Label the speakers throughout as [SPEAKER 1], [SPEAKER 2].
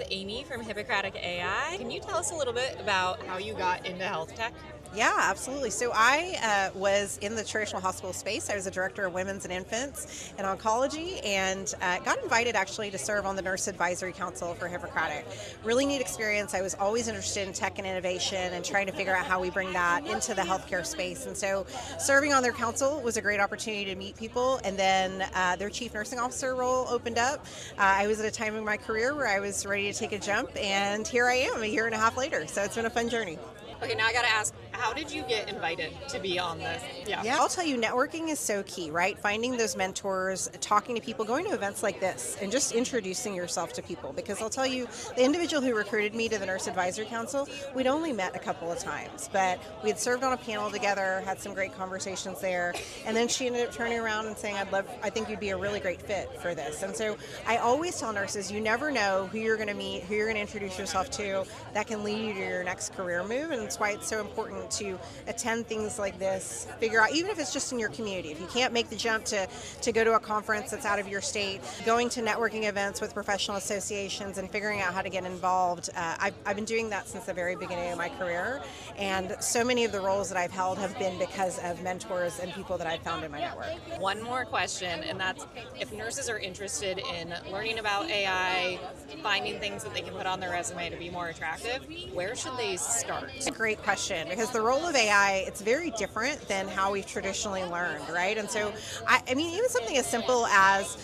[SPEAKER 1] with Amy from Hippocratic AI. Can you tell us a little bit about how you got into health tech?
[SPEAKER 2] Yeah, absolutely. So I was in the traditional hospital space. I was a director of women's and infants and oncology, and got invited actually to serve on the Nurse Advisory Council for Hippocratic. Really neat experience. I was always interested in tech and innovation and trying to figure out how we bring that into the healthcare space. And so serving on their council was a great opportunity to meet people. And then their chief nursing officer role opened up. I was at a time in my career where I was ready to take a jump, and here I am a year and a half later. So it's been a fun journey.
[SPEAKER 1] Okay, now I gotta ask, how did you get invited to be on this?
[SPEAKER 2] Yeah, I'll tell you, networking is so key, right? Finding those mentors, talking to people, going to events like this, and just introducing yourself to people. Because I'll tell you, the individual who recruited me to the Nurse Advisory Council, we'd only met a couple of times, but we had served on a panel together, had some great conversations there, and then she ended up turning around and saying, I think you'd be a really great fit for this. And so I always tell nurses, you never know who you're going to meet, who you're going to introduce yourself to, that can lead you to your next career move, and that's why it's so important to attend things like this, figure out, even if it's just in your community, if you can't make the jump to go to a conference that's out of your state, going to networking events with professional associations and figuring out how to get involved. I've been doing that since the very beginning of my career, and so many of the roles that I've held have been because of mentors and people that I've found in my network.
[SPEAKER 1] One more question, and that's if nurses are interested in learning about AI, finding things that they can put on their resume to be more attractive, where should they start?
[SPEAKER 2] It's a great question, because the role of AI, it's very different than how we've traditionally learned, right? And so, I mean, even something as simple as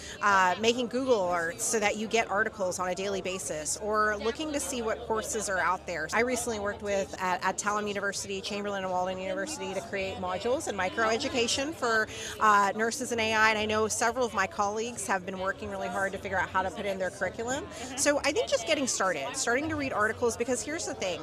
[SPEAKER 2] making Google alerts so that you get articles on a daily basis, or looking to see what courses are out there. I recently worked with at Talem University, Chamberlain and Walden University to create modules and microeducation for nurses in AI, and I know several of my colleagues have been working really hard to figure out how to put in their curriculum. So I think just getting starting to read articles, because here's the thing,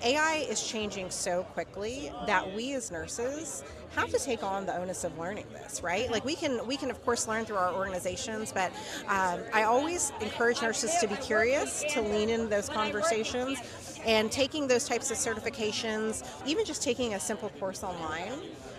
[SPEAKER 2] AI is changing so quickly that we as nurses have to take on the onus of learning this, right? Like we can of course learn through our organizations, but I always encourage nurses to be curious, to lean into those conversations, and taking those types of certifications, even just taking a simple course online,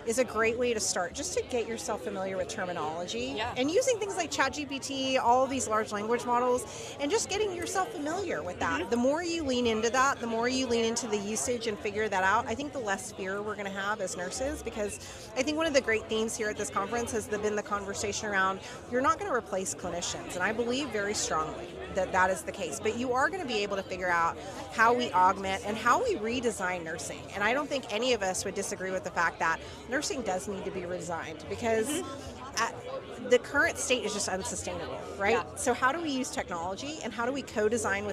[SPEAKER 2] is a great way to start, just to get yourself familiar with terminology, and using things like ChatGPT, all of these large language models, and just getting yourself familiar with that. The more you lean into that, the more you lean into the usage and figure that out, I think the less fear we're going to have as nurses, because I think one of the great themes here at this conference has been the conversation around, you're not going to replace clinicians, and I believe very strongly that that is the case, but you are going to be able to figure out how we augment and how we redesign nursing. And I don't think any of us would disagree with the fact that nursing does need to be redesigned, because the current state is just unsustainable, right? So how do we use technology, and how do we co-design with